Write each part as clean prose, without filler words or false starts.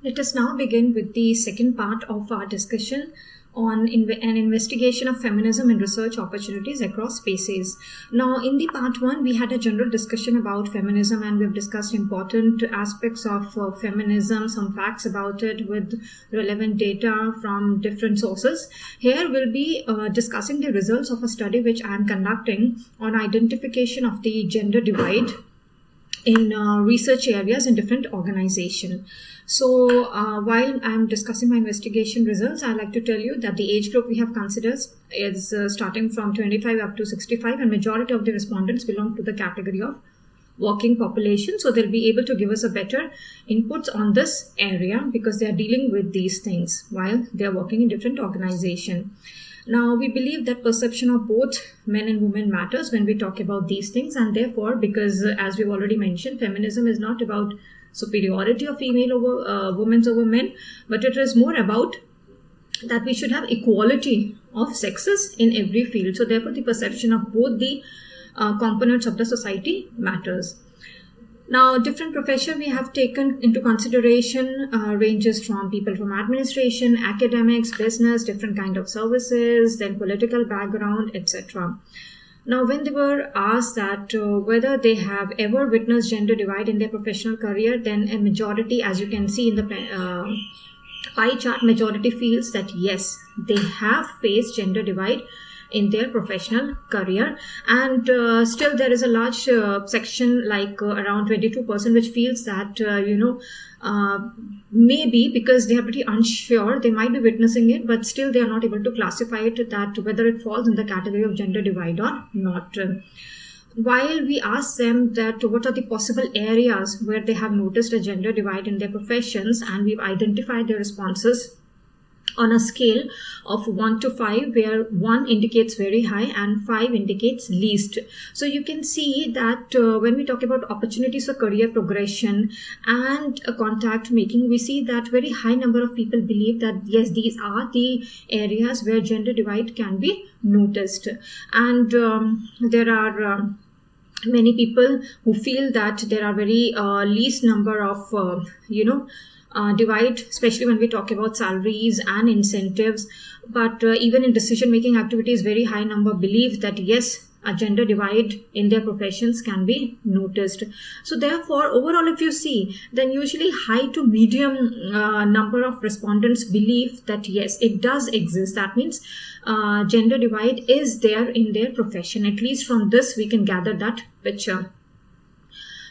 Let us now begin with the second part of our discussion on an investigation of feminism and research opportunities across spaces. Now, in the part one, we had a general discussion about feminism and we've discussed important aspects of feminism, some facts about it with relevant data from different sources. Here we'll be discussing the results of a study which I am conducting on identification of the gender divide in research areas in different organizations. So while I'm discussing my investigation results, I'd like to tell you that the age group we have considered is starting from 25 up to 65, and majority of the respondents belong to the category of working population. So they'll be able to give us a better inputs on this area because they are dealing with these things while they are working in different organizations. Now, we believe that perception of both men and women matters when we talk about these things, and therefore, because as we've already mentioned, feminism is not about superiority of female over women over men, but it is more about that we should have equality of sexes in every field. So therefore, the perception of both the components of the society matters. Now, different profession we have taken into consideration ranges from people from administration, academics, business, different kind of services, then political background, etc. Now, when they were asked that whether they have ever witnessed gender divide in their professional career, then a majority, as you can see in the pie chart, majority feels that yes, they have faced gender divide in their professional career, and still there is a large section like around 22% which feels that maybe because they are pretty unsure, they might be witnessing it, but still they are not able to classify it that whether it falls in the category of gender divide or not. While we ask them that what are the possible areas where they have noticed a gender divide in their professions, and we've identified their responses on a scale of 1 to 5, where 1 indicates very high and 5 indicates least. So you can see that when we talk about opportunities for career progression and contact making, we see that very high number of people believe that yes, these are the areas where gender divide can be noticed. And there are many people who feel that there are very least number of divide, especially when we talk about salaries and incentives. But even in decision-making activities, very high number believe that yes, a gender divide in their professions can be noticed. So therefore, overall, if you see, then usually high to medium number of respondents believe that yes, it does exist. That means gender divide is there in their profession. At least from this, we can gather that picture.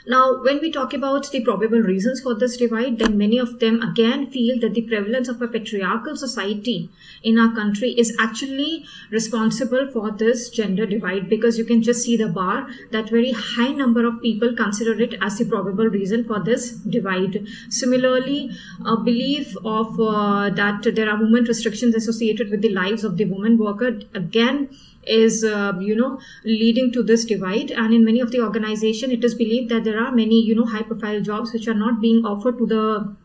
Now, when we talk about the probable reasons for this divide, then many of them again feel that the prevalence of a patriarchal society in our country is actually responsible for this gender divide, because you can just see the bar that very high number of people consider it as the probable reason for this divide. Similarly, a belief of that there are movement restrictions associated with the lives of the woman worker again is leading to this divide. And in many of the organizations, it is believed that there are many high profile jobs which are not being offered to the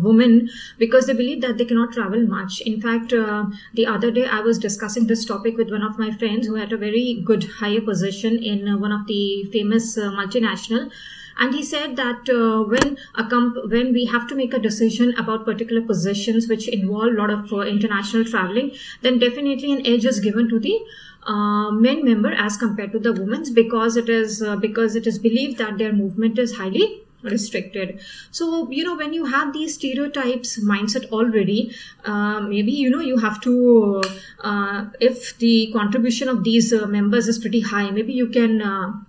women because they believe that they cannot travel much. In fact, the other day I was discussing this topic with one of my friends who had a very good higher position in one of the famous multinational. And he said that when we have to make a decision about particular positions which involve a lot of international traveling, then definitely an edge is given to the men member as compared to the women's, because it is believed that their movement is highly restricted. So when you have these stereotypes mindset already, maybe you have to if the contribution of these members is pretty high, maybe you can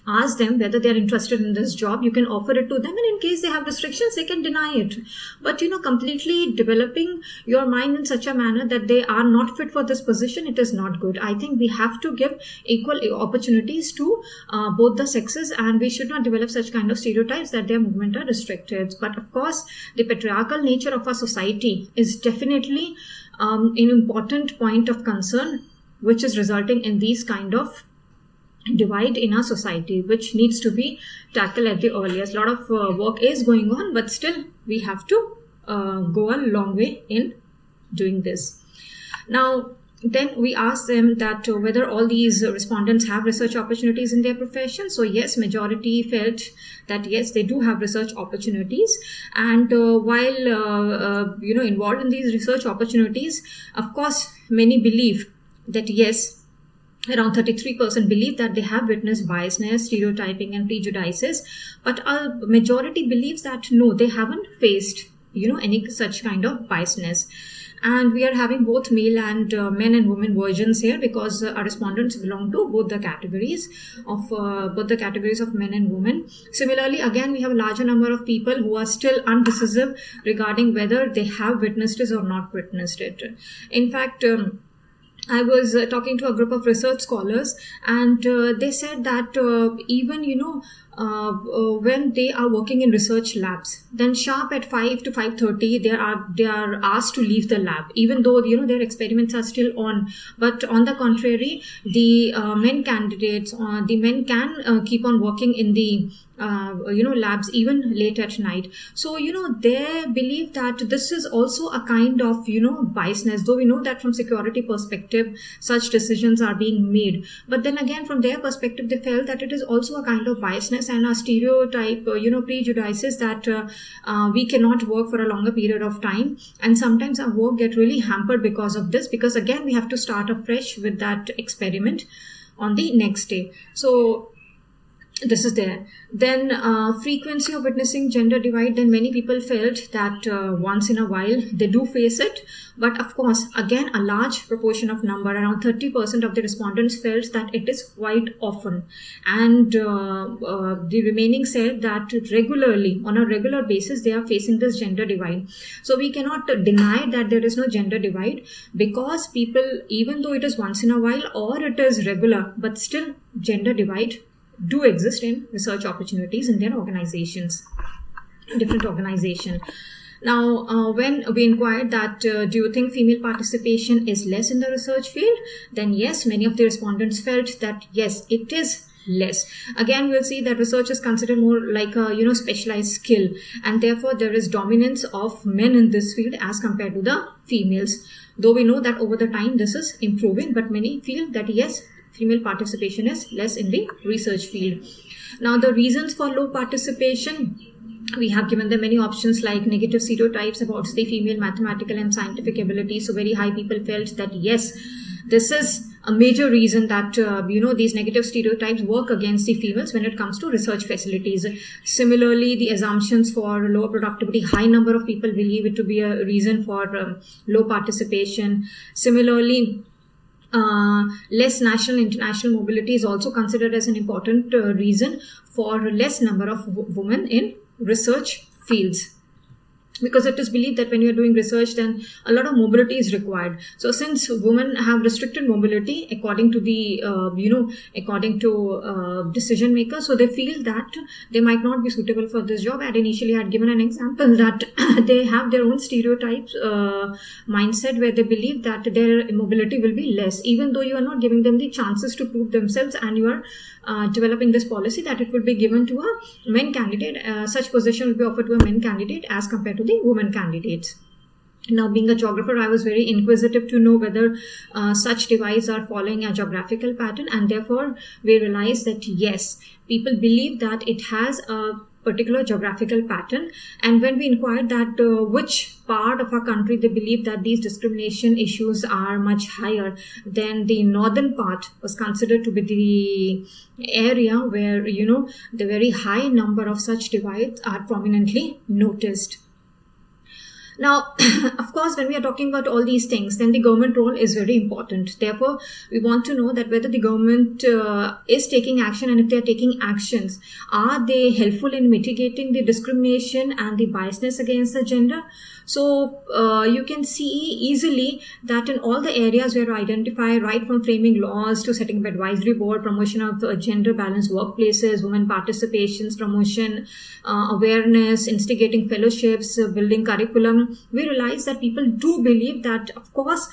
ask them whether they are interested in this job. You can offer it to them, and in case they have restrictions, they can deny it. But completely developing your mind in such a manner that they are not fit for this position, it is not good. I think we have to give equal opportunities to both the sexes, and we should not develop such kind of stereotypes that their movement are restricted. But of course, the patriarchal nature of our society is definitely an important point of concern, which is resulting in these kind of divide in our society, which needs to be tackled at the earliest. A lot of work is going on, but still we have to go a long way in doing this. Now, Then we asked them that whether all these respondents have research opportunities in their profession. So yes, majority felt that yes, they do have research opportunities. And while involved in these research opportunities, of course, many believe that yes, around 33% believe that they have witnessed biasness, stereotyping, and prejudices. But a majority believes that no, they haven't faced any such kind of biasness. And we are having both male and men and women versions here, because our respondents belong to both the categories of men and women. Similarly, again, we have a larger number of people who are still undecisive regarding whether they have witnessed it or not witnessed it. In fact, I was talking to a group of research scholars, and they said that even when they are working in research labs, then sharp at 5 to 5:30 they are asked to leave the lab, even though their experiments are still on. But on the contrary, the men can keep on working in the labs even late at night. So they believe that this is also a kind of biasness, though we know that from security perspective such decisions are being made. But then again, from their perspective, they felt that it is also a kind of biasness and a stereotype, prejudices that we cannot work for a longer period of time, and sometimes our work get really hampered because of this, because again we have to start afresh with that experiment on the next day. So this is there. Then frequency of witnessing gender divide, then many people felt that once in a while they do face it. But of course, again, a large proportion of number, around 30% of the respondents felt that it is quite often. And the remaining said that regularly, on a regular basis, they are facing this gender divide. So we cannot deny that there is no gender divide, because people, even though it is once in a while or it is regular, but still gender divide do exist in research opportunities in their organizations, different organization. Now, when we inquired that do you think female participation is less in the research field, then yes, many of the respondents felt that yes, it is less. Again, we'll see that research is considered more like a specialized skill, and therefore there is dominance of men in this field as compared to the females. Though we know that over the time this is improving, but many feel that yes, female participation is less in the research field. Now, the reasons for low participation, we have given them many options like negative stereotypes about the female mathematical and scientific ability. So very high people felt that yes, this is a major reason that these negative stereotypes work against the females when it comes to research facilities. Similarly, the assumptions for lower productivity, high number of people believe it to be a reason for low participation. Similarly, less national international mobility is also considered as an important reason for less number of women in research fields, because it is believed that when you are doing research, then a lot of mobility is required. So since women have restricted mobility according to the decision makers, so they feel that they might not be suitable for this job. And initially I had given an example that they have their own stereotypes mindset, where they believe that their mobility will be less, even though you are not giving them the chances to prove themselves, and you are developing this policy that it will be given to a men candidate. Such position will be offered to a men candidate as compared to the women candidates. Now, being a geographer, I was very inquisitive to know whether such divides are following a geographical pattern, and therefore we realized that yes, people believe that it has a particular geographical pattern. And when we inquired that which part of our country they believe that these discrimination issues are much higher, then the northern part was considered to be the area where the very high number of such divides are prominently noticed. Now, of course, when we are talking about all these things, then the government role is very important. Therefore, we want to know that whether the government is taking action, and if they are taking actions, are they helpful in mitigating the discrimination and the biasness against the gender? So you can see easily that in all the areas where we identify, right from framing laws to setting up advisory board, promotion of gender balanced workplaces, women participations, promotion, awareness, instigating fellowships, building curriculum, we realize that people do believe that, of course,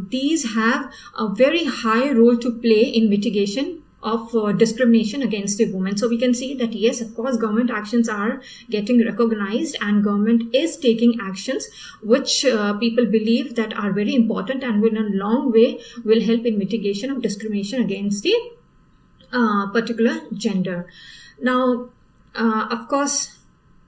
these have a very high role to play in mitigation of discrimination against the women. So we can see that yes, of course, government actions are getting recognized, and government is taking actions which people believe that are very important and will in a long way will help in mitigation of discrimination against the particular gender. Now, of course,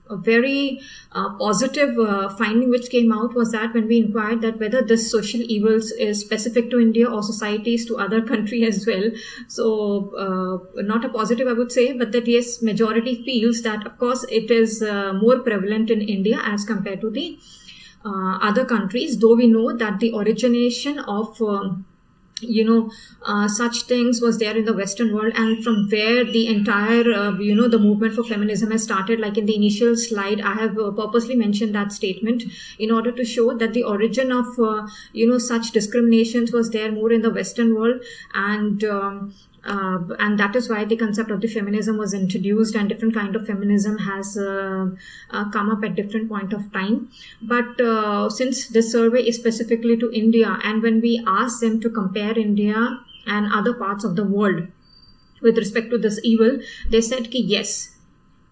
a very positive finding which came out was that when we inquired that whether this social evils is specific to India or societies to other country as well. So not a positive, I would say, but that yes, majority feels that of course it is more prevalent in India as compared to the other countries, though we know that the origination of such things was there in the Western world, and from where the entire the movement for feminism has started. Like in the initial slide, I have purposely mentioned that statement in order to show that the origin of such discriminations was there more in the Western world, and that is why the concept of the feminism was introduced, and different kind of feminism has come up at different point of time. But since this survey is specifically to India, and when we asked them to compare India and other parts of the world with respect to this evil, they said ki yes,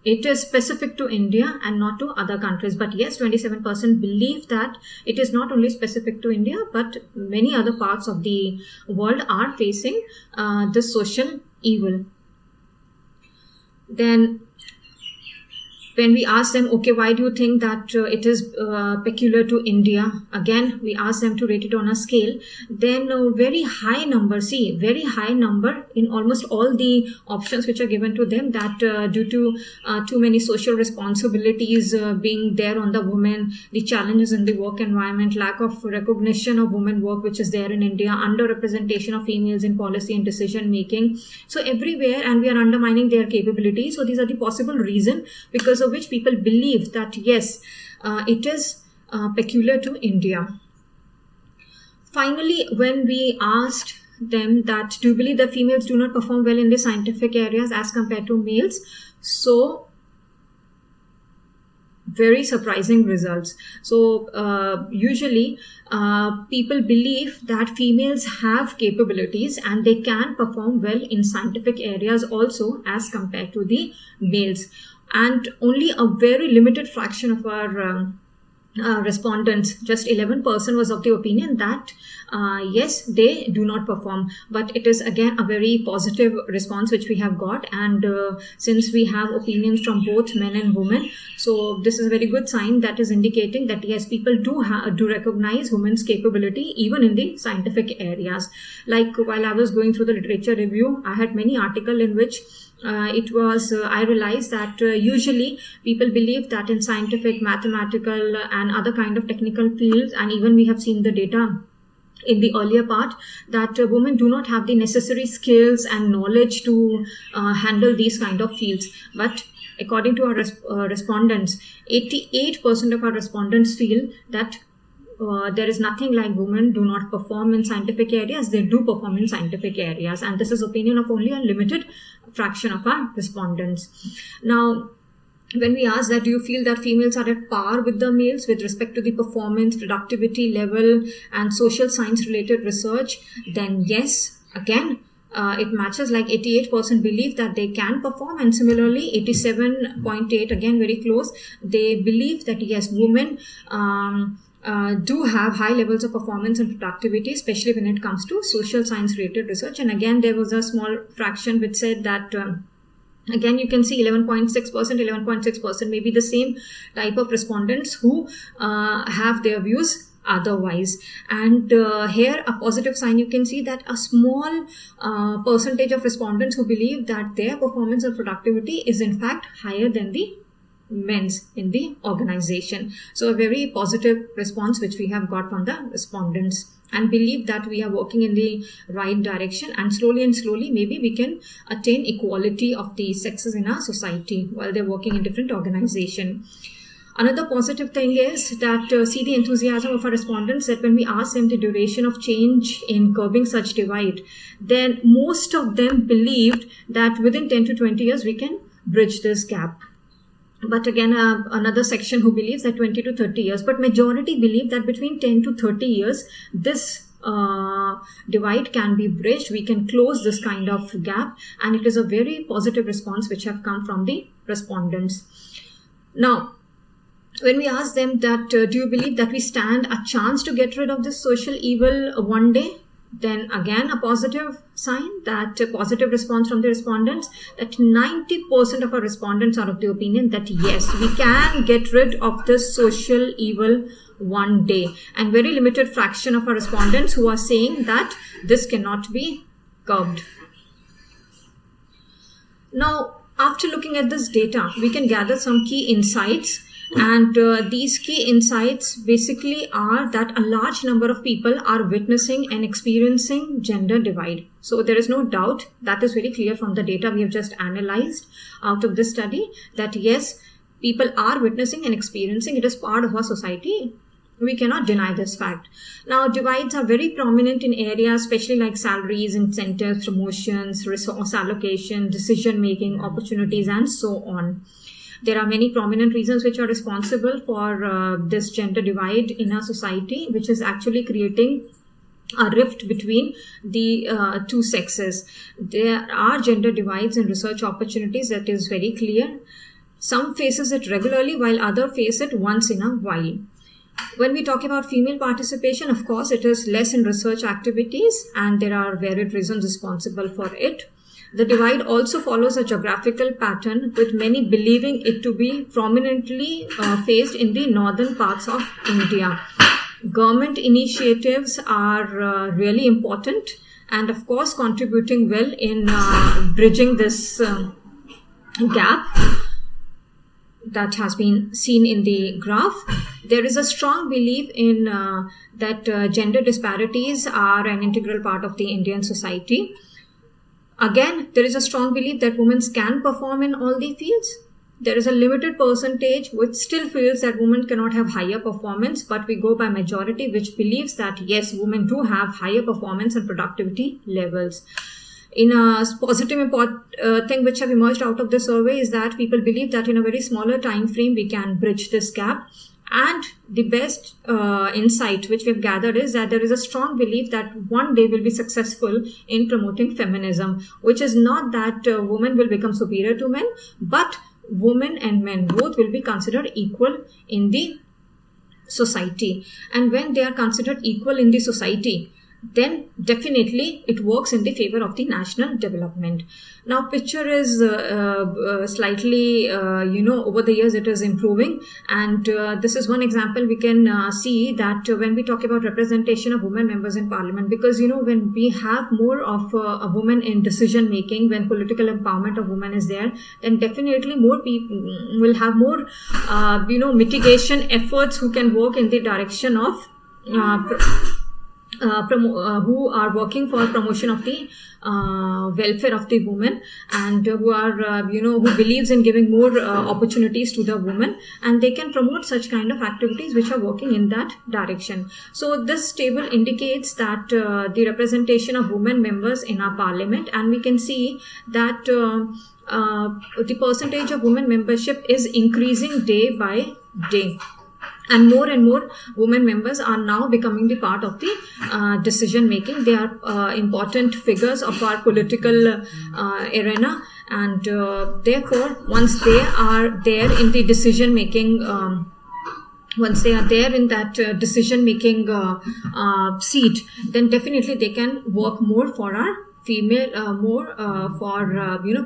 it is specific to India and not to other countries. But yes, 27% believe that it is not only specific to India, but many other parts of the world are facing this social evil. Then when we ask them, okay, why do you think that it is peculiar to India? Again, we ask them to rate it on a scale. Then very high number in almost all the options which are given to them, that due to too many social responsibilities being there on the women, the challenges in the work environment, lack of recognition of women work which is there in India, underrepresentation of females in policy and decision making. So everywhere, and we are undermining their capabilities. So these are the possible reason because of which people believe that yes, it is peculiar to India. Finally, when we asked them that do you believe that females do not perform well in the scientific areas as compared to males, so very surprising results. So usually people believe that females have capabilities and they can perform well in scientific areas also as compared to the males. And only a very limited fraction of our respondents, just 11%, was of the opinion that yes, they do not perform. But it is again a very positive response which we have got, and since we have opinions from both men and women, so this is a very good sign that is indicating that yes, people do recognize women's capability even in the scientific areas. Like while I was going through the literature review, I had many articles in which I realized that usually people believe that in scientific, mathematical and other kind of technical fields, and even we have seen the data in the earlier part, that women do not have the necessary skills and knowledge to handle these kind of fields. But according to our respondents, 88% of our respondents feel that there is nothing like women do not perform in scientific areas. They do perform in scientific areas, and this is opinion of only a limited fraction of our respondents. Now, when we ask that do you feel that females are at par with the males with respect to the performance, productivity level and social science related research, then yes, again it matches. Like 88% believe that they can perform, and similarly 87.8, again very close, they believe that yes, women do have high levels of performance and productivity, especially when it comes to social science related research. And again, there was a small fraction which said that again, you can see 11.6% may be the same type of respondents who have their views otherwise. And here a positive sign, you can see that a small percentage of respondents who believe that their performance and productivity is in fact higher than the men's in the organization. So a very positive response which we have got from the respondents, and believe that we are working in the right direction, and slowly maybe we can attain equality of the sexes in our society while they're working in different organization. Another positive thing is that see the enthusiasm of our respondents, that when we ask them the duration of change in curbing such divide, then most of them believed that within 10 to 20 years we can bridge this gap. But again, another section who believes that 20 to 30 years, but majority believe that between 10 to 30 years, this divide can be bridged. We can close this kind of gap, and it is a very positive response which have come from the respondents. Now, when we ask them that do you believe that we stand a chance to get rid of this social evil one day, then again a positive sign, that positive response from the respondents, that 90% of our respondents are of the opinion that yes, we can get rid of this social evil one day, and very limited fraction of our respondents who are saying that this cannot be curbed. Now, after looking at this data, we can gather some key insights. And these key insights basically are that a large number of people are witnessing and experiencing gender divide. So there is no doubt, that is very clear from the data we have just analyzed out of this study, that yes, people are witnessing and experiencing. It is part of our society. We cannot deny this fact. Now, divides are very prominent in areas, especially like salaries, incentives, promotions, resource allocation, decision-making, opportunities, and so on. There are many prominent reasons which are responsible for this gender divide in our society, which is actually creating a rift between the two sexes. There are gender divides in research opportunities, that is very clear. Some faces it regularly, while others face it once in a while. When we talk about female participation, of course, it is less in research activities, and there are varied reasons responsible for it. The divide also follows a geographical pattern, with many believing it to be prominently faced in the northern parts of India. Government initiatives are really important and, of course, contributing well in bridging this gap that has been seen in the graph. There is a strong belief in that gender disparities are an integral part of the Indian society. Again, there is a strong belief that women can perform in all the fields. There is a limited percentage which still feels that women cannot have higher performance, but we go by majority which believes that yes, women do have higher performance and productivity levels. In a positive thing which have emerged out of the survey is that people believe that in a very smaller time frame we can bridge this gap. And the best insight which we've gathered is that there is a strong belief that one day we'll be successful in promoting feminism, which is not that women will become superior to men, but women and men both will be considered equal in the society. And when they are considered equal in the society, then definitely it works in the favor of the national development. Now, picture is slightly, over the years it is improving, and this is one example we can see that when we talk about representation of women members in parliament, because when we have more of a woman in decision making, when political empowerment of women is there, then definitely more people will have more mitigation efforts who can work in the direction of who are working for promotion of the welfare of the women, and who are who believes in giving more opportunities to the women, and they can promote such kind of activities which are working in that direction. So this table indicates that the representation of women members in our parliament, and we can see that the percentage of women membership is increasing day by day. And more women members are now becoming the part of the decision making. They are important figures of our political arena, and therefore once they are there in the decision making, once they are there in that decision making seat, then definitely they can work more for our female, for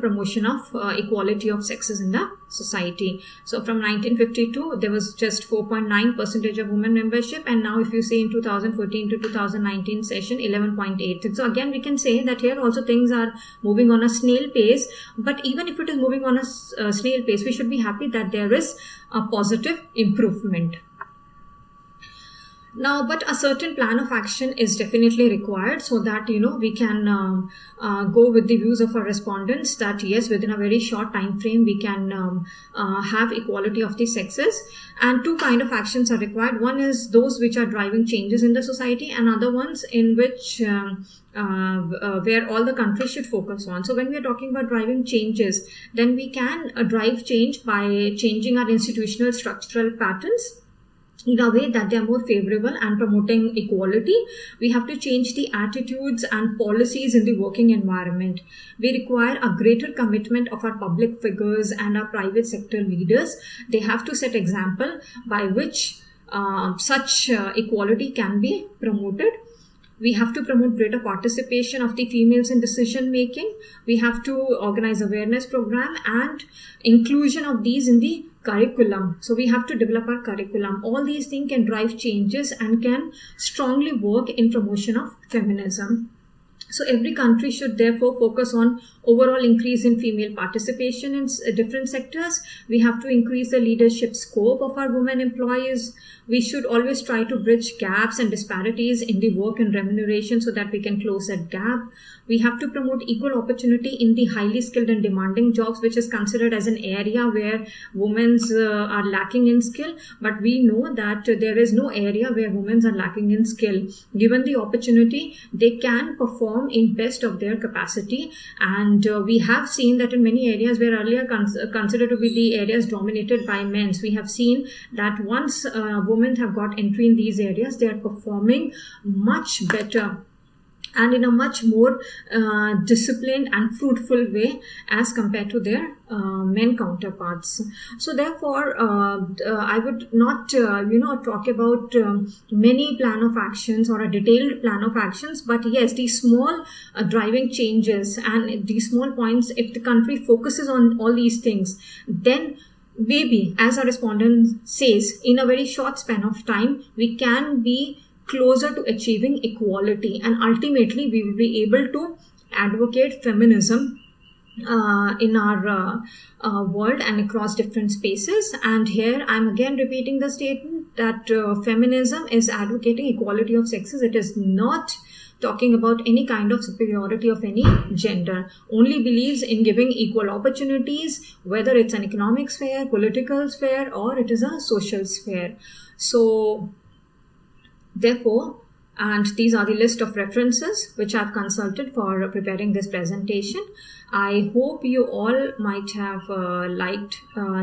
promotion of equality of sexes in the society. So from 1952 there was just 4.9% of women membership, and now if you see in 2014 to 2019 session 11.8. So again we can say that here also things are moving on a snail pace, but even if it is moving on a snail pace, we should be happy that there is a positive improvement. Now, but a certain plan of action is definitely required so that, we can go with the views of our respondents that yes, within a very short time frame, we can have equality of the sexes. And two kind of actions are required. One is those which are driving changes in the society, and other ones in which where all the countries should focus on. So when we are talking about driving changes, then we can drive change by changing our institutional structural patterns. in a way that they are more favorable and promoting equality. We have to change the attitudes and policies in the working environment. We require a greater commitment of our public figures and our private sector leaders. They have to set example by which such equality can be promoted. We have to promote greater participation of the females in decision making. We have to organize awareness program and inclusion of these in the curriculum. So we have to develop our curriculum. All these things can drive changes and can strongly work in promotion of feminism. So every country should therefore focus on overall increase in female participation in different sectors. We have to increase the leadership scope of our women employees. We should always try to bridge gaps and disparities in the work and remuneration so that we can close that gap. We have to promote equal opportunity in the highly skilled and demanding jobs, which is considered as an area where women are lacking in skill. But we know that there is no area where women are lacking in skill. Given the opportunity, they can perform in best of their capacity. And we have seen that in many areas where earlier considered to be the areas dominated by men, we have seen that once women have got entry in these areas, they are performing much better and in a much more disciplined and fruitful way as compared to their men counterparts. So therefore, I would not, talk about many plan of actions or a detailed plan of actions, but yes, these small driving changes and these small points, if the country focuses on all these things, then maybe, as our respondent says, in a very short span of time, we can be closer to achieving equality, and ultimately we will be able to advocate feminism in our world and across different spaces. And here I'm again repeating the statement that feminism is advocating equality of sexes. It is not talking about any kind of superiority of any gender, only believes in giving equal opportunities, whether it's an economic sphere, political sphere, or it is a social sphere. So therefore, and these are the list of references which I've consulted for preparing this presentation. I hope you all might have liked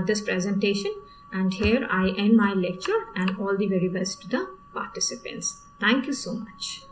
this presentation, and here I end my lecture, and all the very best to the participants. Thank you so much.